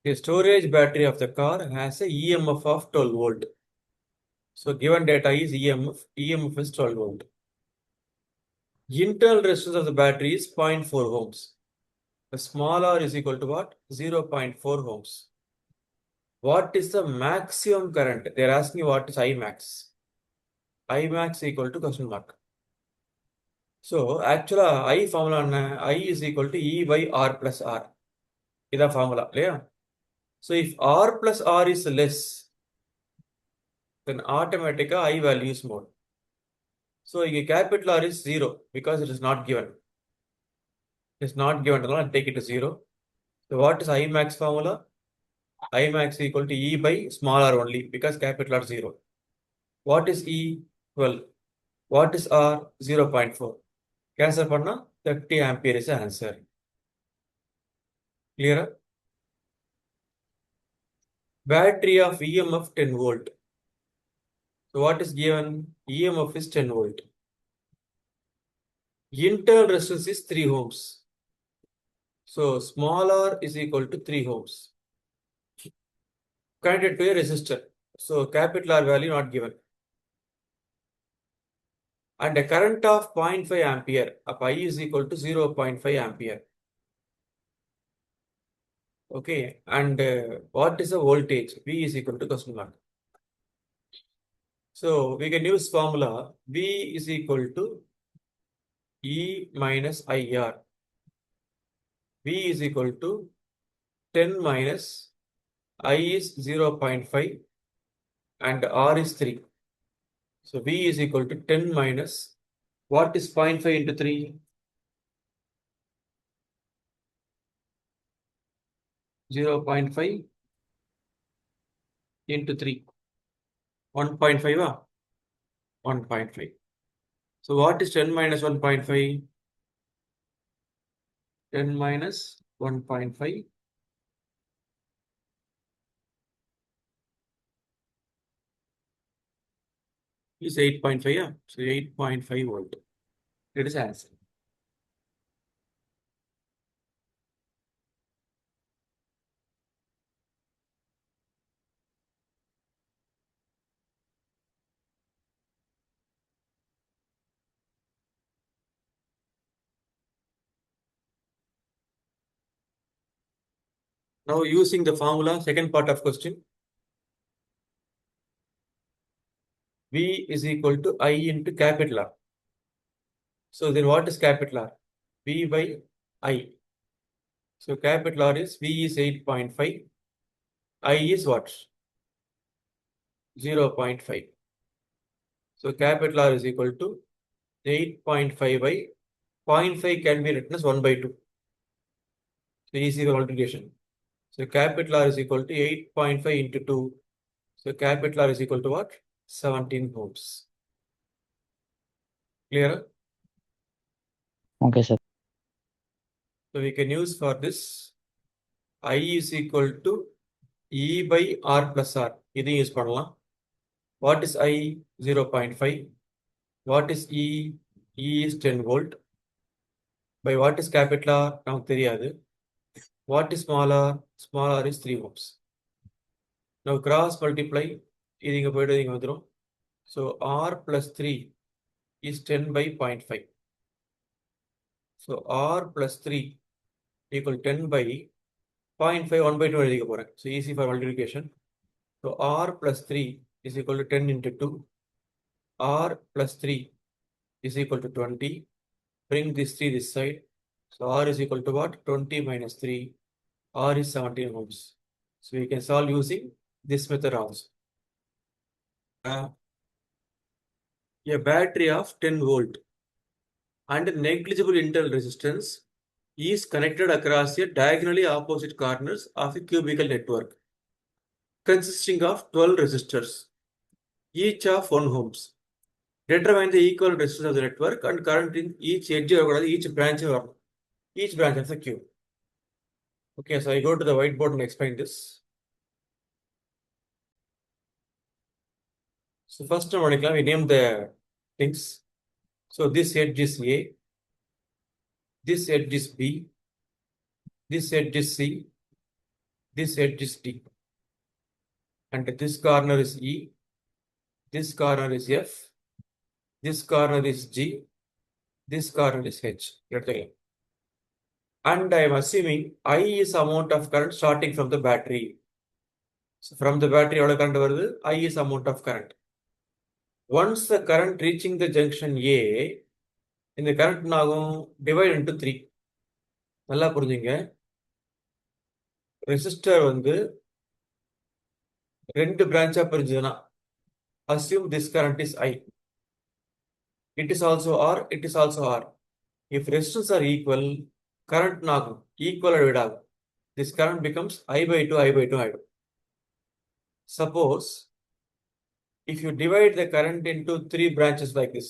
The storage battery of the car has a EMF of 12 volt. So given data is EMF is 12 volt. Internal resistance of the battery is 0.4 ohms. The small r is equal to what? 0.4 ohms. What is the maximum current? They are asking what is I max. I max equal to question mark. So actually I formula I is equal to E by R plus R. This is formula. Yeah? So if R plus R is less, then automatically I value is more. So capital R is 0 because it is not given. It is not given, I'll take it to 0. So what is I max formula? I max equal to E by small r only because capital R 0. What is E? 12. What is R? 0.4. Cancel panna 30 ampere is the answer. Clear? Battery of EMF 10 volt. So what is given? EMF is 10 volt. Internal resistance is 3 ohms. So small r is equal to 3 ohms. Connected to a resistor. So capital R value not given. And a current of 0.5 ampere. Up I is equal to 0.5 ampere. Okay. And what is the voltage? V is equal to question mark. So we can use formula V is equal to E minus IR. V is equal to 10 minus I is 0.5 and R is 3. So V is equal to 10 minus, what is 0.5 into 3? 0.5 into 3. 1.5. 1.5. So what is 10 minus 1.5? 10 minus 1.5 is 8.5. Yeah? So 8.5 volt. That is answer. Now using the formula, second part of question. V is equal to I into capital R. So then what is capital R? V by I. So capital R is V is 8.5. I is what? 0.5. So capital R is equal to 8.5 by 0.5 can be written as 1 by 2. So easy multiplication. So capital R is equal to 8.5 into 2. So capital R is equal to what? 17 ohms. Clear? Okay, sir. So we can use for this I is equal to E by R plus R. This use pannalam. What is I? 0.5. What is E? E is 10 volt. By what is capital R? நமக்கு தெரியாது. What is small r? Small r is 3 ohms. Now cross multiply. இது இங்க போய்ட்டு இங்க வந்துரும். So R plus 3 is 10 by 0.5. So R plus 3 equal 10 by 0.5, 1 by 2 எழுதிக்க போறேன். So easy for multiplication. So R plus 3 is equal to 10 into 2. R plus 3 is equal to 20. Bring this 3 this side. So R is equal to what? 20 minus 3. R is 17 ohms. So we can solve using this method also. A battery of 10 volt and negligible internal resistance is connected across a diagonally opposite corners of a cubical network consisting of 12 resistors, each of 1 ohms. Determine the equal resistance of the network and current in each edge or each branch of the cube. Okay, so I go to the whiteboard and explain this. So first we name the things. So this edge is A, this edge is B, this edge is C, this edge is D, and this corner is E, this corner is F, this corner is G, this corner is H. And I am assuming I is amount of current starting from the battery. So from the battery, current வருது, I is amount of current. Once the current reaching the junction A, இந்த current நாகும் divide into 3. நல்லா புரிஞ்சுங்க. Resistor வந்து ரெண்டு பிரான்ச்சா பிரிஞ்சுதுன்னா assume this current is I. It is also R, it is also R. If resistance are equal, current நாகும் equal divide ஆகும். This current becomes I by 2, I by 2 ஆயிடும். Suppose if you divide the current into 3 branches like this,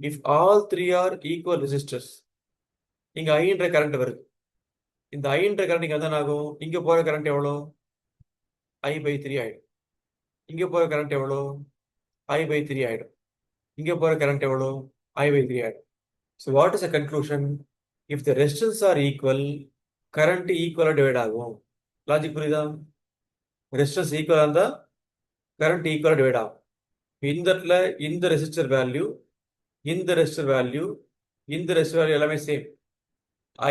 if all 3 are equal resistors, இங்க I என்ற current வருது. இந்த I என்ற current இங்க தான் ஆகும். இங்க போற current எவ்வளோ? I by 3 ஆயிடும். இங்க போற current எவ்வளோ? I by 3 ஆயிடும். இங்க போற current எவ்வளோ? I by 3 ஆயிடும். So what is the conclusion? If the resistance are equal, current equal divide ஆகும். Logic புரியுதா? Resistance equal இருந்தா current equal divide ஆகும். இந்த இடத்துல இந்த resistor value, இந்த resistor value, இந்த resistor value எல்லாமே same.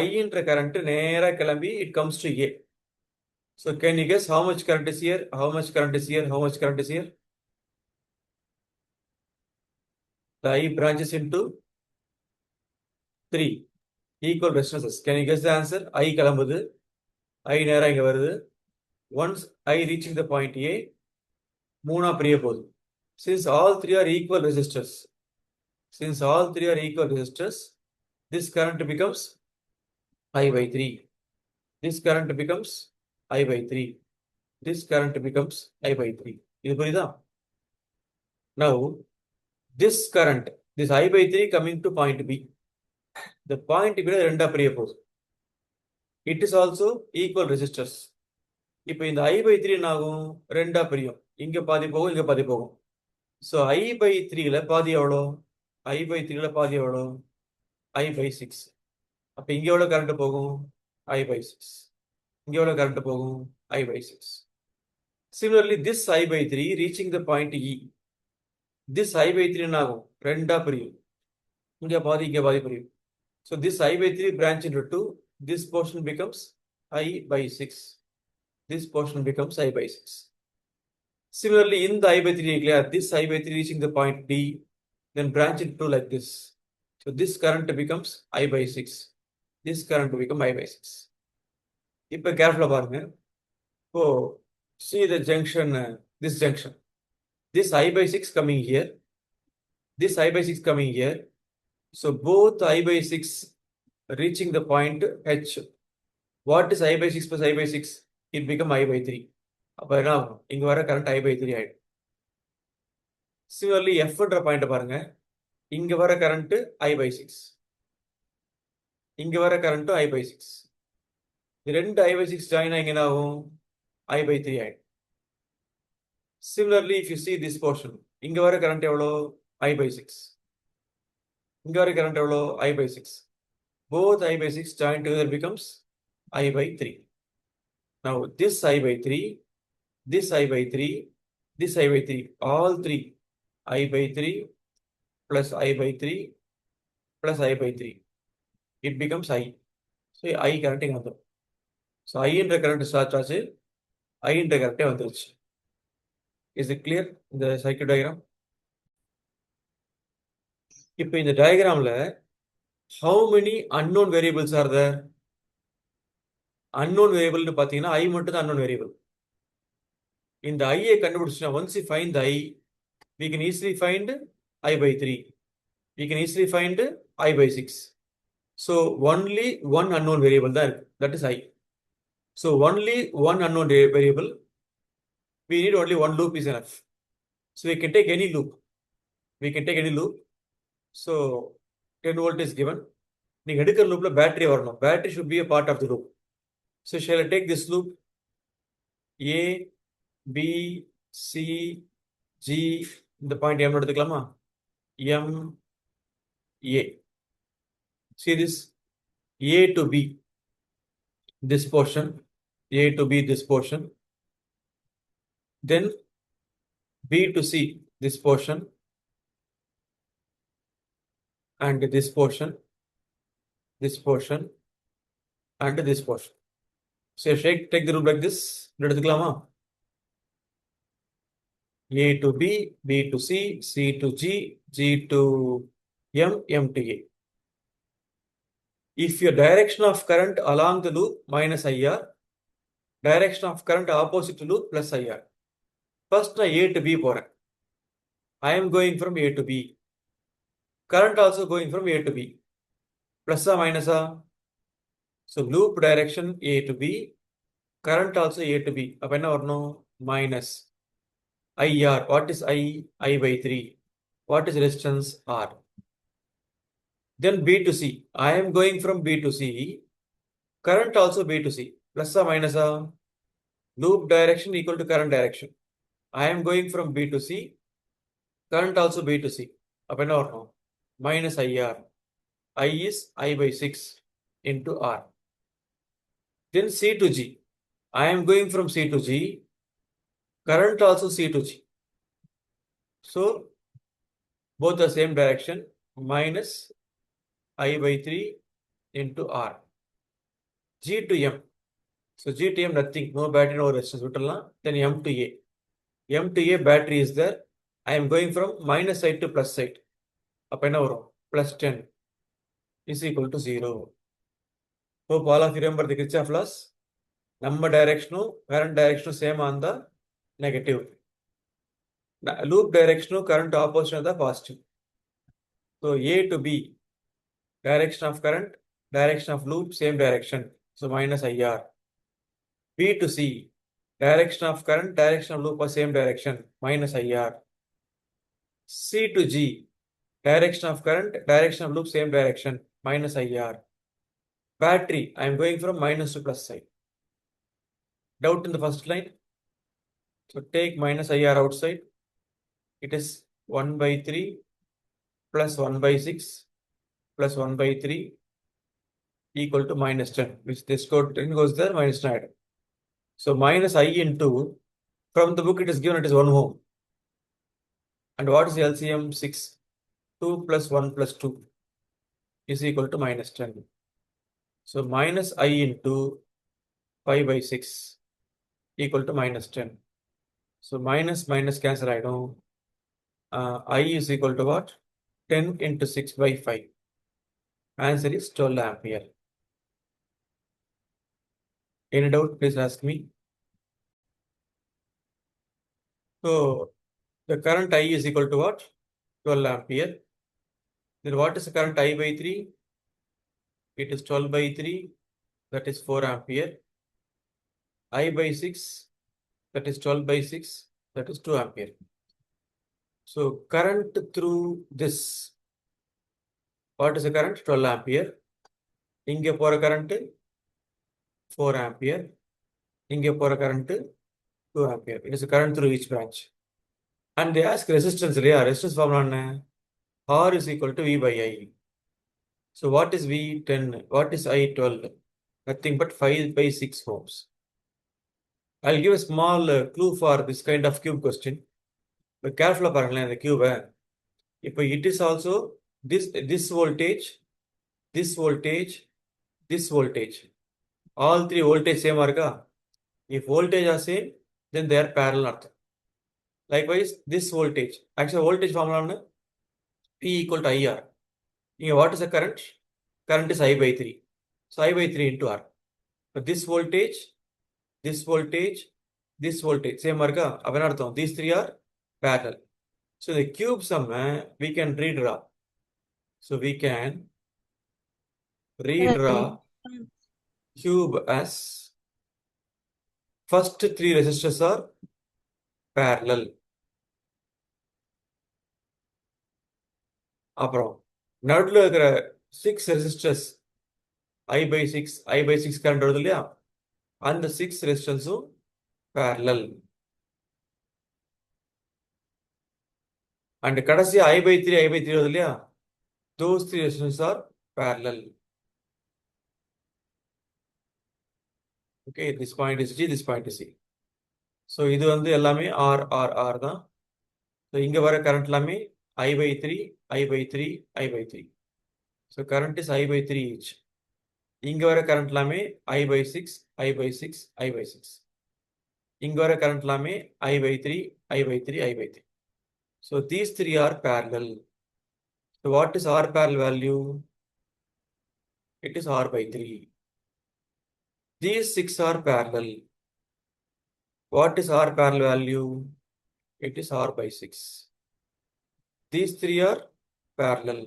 I என்ற current நேரா கிளம்பி it comes to A. So can you guess how much current is here? How much current is here? How much current is here? The I branches into 3 equal resistances. Can you guess the answer? I கிளம்புது, I நேரா இங்க வருது. Once I reaching the point A, மூணா பிரிய போகுது. Since all 3 are equal resistors, this current becomes I by 3. This current becomes I by 3. This current becomes I by 3. இது புரியுதா? Now, this current, this I by 3 coming to point B. The point B ரெண்டா பிரிய போகுது. It is also equal resistors. இப்போ இந்த I by 3 ஆகும் ரெண்டா பிரியும். இங்க பாதி போகும், இங்க பாதி போகும். So I by 3ல பாதி எவ்வளோ? I by 3ல பாதி எவ்வளோ? I by 6. அப்ப இங்க எவ்வளோ கரண்ட் போகும்? I by 6. இங்க எவ்வளோ கரண்ட் போகும்? I by 6. Similarly, this I by 3 reaching the point E. This I by 3 ஆகும் ரெண்டா பிரியும். இங்க பாதி, இங்க பாதி பிரியும். So this I by 3 branch into 2. This portion becomes I by 6. This portion becomes I by 6. Similarly, in the I by 3, this I by 3 reaching the point D, then branch into 2 like this. So this current becomes I by 6. This current will become I by 6. இப்போ careful பாருங்க. So see the junction, this junction. This I by 6 coming here. This I by 6 coming here. So both I by 6 reaching the point H. What is I by 6 plus I by 6? It become I by 3. அப்ப என்ன ஆகும்? இங்க வர current I by 3 ஆயிடும். Similarly, F என்ற point பாருங்க. இங்க வர current I by 6. இங்க வர current I by 6. ரெண்டு I by 6 ஜாயின் ஆகி என்ன ஆகும்? I by 3 ஆயிடும். Similarly, if you see this portion, இங்க வர current எவ்வளோ? I by 6. இங்க வர current எவ்வளோ? I by 6. Both I by 6 joined together becomes I by 3. Now this I by 3, this I by 3, this I by 3, all three I by 3 plus I by 3 plus I by 3. It becomes I. So I current இங்க வந்துடும். So I என்ற current start ஆச்சு, I என்ற current வந்துருச்சு. Is it clear? இந்த circuit diagram. இப்போ இந்த diagramல how many unknown variables are there? Unknown variable பார்த்தீங்கன்னா I மட்டும் தான் unknown variable. இந்த I கண்டுபிடிச்சா once you find the I, we can easily find I by 3. We can easily find I by 6. So only one unknown variable தான் இருக்கு. That is I. So only one unknown variable. We need only one loop is enough. So we can take any loop. We can take any loop. So 10 volt is given. நீங்க எடுக்கிற loopல battery வரணும். Battery should be a part of the loop. So shall I take this loop? A, B, C, G, இந்த point M எடுத்துக்கலாமா? M, A. See this A to B. This portion A to B this portion, then B to C this portion, and this portion, this portion, and this portion. So take the rule like this. A to B, B to C, C to G, G to M, M to A. If your direction of current along the loop minus IR, direction of current opposite to loop plus IR. First நான் A to B போறேன். I am going from A to B. Current also going from A to B. Plus or minus or? So loop direction A to B, current also A to B. அப்ப என்ன வரணும்? Minus IR. What is I? I by 3. What is resistance? R. Then B to C. I am going from B to C. Current also B to C. Plus or minus or? Loop direction equal to current direction. I am going from B to C. Current also B to C. அப்ப என்ன வரணும்? Minus IR. I is I by 6 into R. Then C to G. I am going from C to G. Current also C to G. So both the same direction, minus I by 3 into R. G to M. So G to M nothing, no battery, no resistance. Then M to A. M to A battery is there. I am going from minus side to plus side. அப்ப என்ன வரும்? Plus 10 is equal to 0. Hope all of you remember the Kirchhoff laws. நம்ம direction, current direction same on the negative. Loop direction, current opposite on the positive. So A to B, direction of current, direction of loop, same direction. So minus IR. B to C, direction of current, direction of loop, same direction. Minus IR. C to G, direction of current, direction of loop, same direction. Minus IR. Battery, I am going from minus to plus side. Doubt in the first line? So take minus IR outside. It is 1 by 3 plus 1 by 6 plus 1 by 3 equal to minus 10, which this code 10 goes there, minus 9. So minus I into, from the book it is given, it is 1 ohm. And what is the LCM? 6. 2 plus 1 plus 2 is equal to minus 10. So minus I into 5 by 6 equal to minus 10. So minus minus cancel I know. I is equal to what? 10 into 6 by 5. Answer is 12 ampere. Any doubt, please ask me. So the current I is equal to what? 12 ampere. Then what is the current I by 3? It is 12 by 3, that is 4 ampere. I by 6, that is 12 by 6, that is 2 ampere. So current through this, what is the current? 12 ampere. இங்க போற current 4 ampere. இங்க போற current 2 ampere. It is a current through each branch. And they ask resistance. Resistance formula R is equal to V by I. So what is V? 10. What is I? 12. Nothing but 5 by 6 ohms. I'll give a small clue for this kind of cube question. But careful பாருங்களேன் the cube. இப்போ it is also this voltage, this voltage, this voltage. All three voltage same இருக்கா? If voltage are same, then they are parallel அர்த்தம். Likewise, this voltage. Actually, voltage formula P equal to IR. Here, what is the current? Current is I by 3. So I by 3 into R. But this voltage, this voltage, this voltage, same marka. These three are parallel. So the cube sum we can redraw. So we can redraw cube as first three resistors are parallel. அப்புறம் நடுவில் இருக்கிற 6 resistors I by 6 current வருது இல்லையா, அந்த 6 ரெசிஸ்டன்ஸும் parallel. And கடைசி I by 3 வருது இல்லையா, those 3 resistors are parallel. Those three resistors are parallel. And கடைசி I by 3 வருது இல்லையா, those three resistors are parallel. And கடைசி I by 3 வருது இல்லையா, those three resistors are parallel. So parallel. Okay, this point is G, this point is C. So இது வந்து எல்லாமே R தான். So இங்க வர current எல்லாமே I by 3, I by 3, I by 3. So current is I by 3 each. இங்க வர current எல்லாமே I by 6, I by 6, I by 6. இங்க வர current எல்லாமே I by 3, I by 3, I by 3. So these three are parallel. So what is R parallel value? It is R by 3. These 6 are parallel. What is R parallel value? It is R by 6. These three are parallel.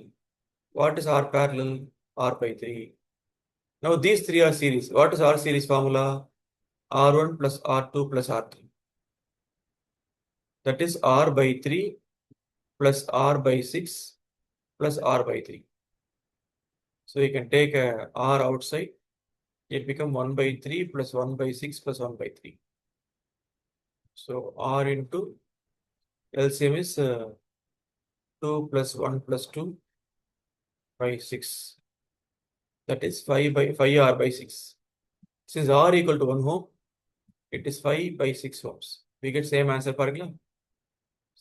What is R parallel? R by 3. Now these three are series. What is R series formula? R1 plus R2 plus R3. That is R by 3 plus R by 6 plus R by 3. So you can take a R outside. It become 1 by 3 plus 1 by 6 plus 1 by 3. So R into LCM is 2 plus 1 plus 2 by 6. That is 5 by 5 R by 6. Since R equal to 1 ohm, it is 5 by 6 ohms. We get same answer பாருங்களா?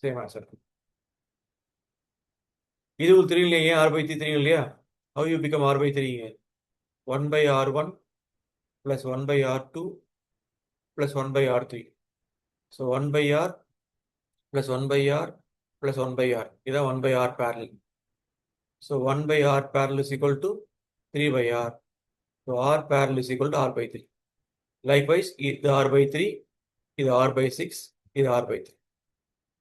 Same answer. இது ஒரு 3 இல்லையா? R by 3 3 இல்லையா? How you become R by 3? 1 by R1 plus 1 by R2 plus 1 by R3. So 1 by R plus 1 by R plus 1 by R. இதான் 1 by R parallel. So 1 by R parallel is equal to 3 by R. So R parallel is equal to R by 3. Likewise, இது R by 3, இது R by 6, இது R by 3.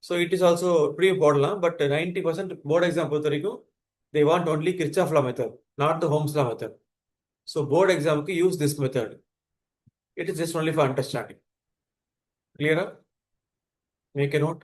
So it is also pretty போடலாம், but 90% board exam பொறுத்த வரைக்கும் they want only Kirchhoff law method, not the Ohm's law method. So board exam க்கு use this method. It is just only for understanding. Clear? Make a note.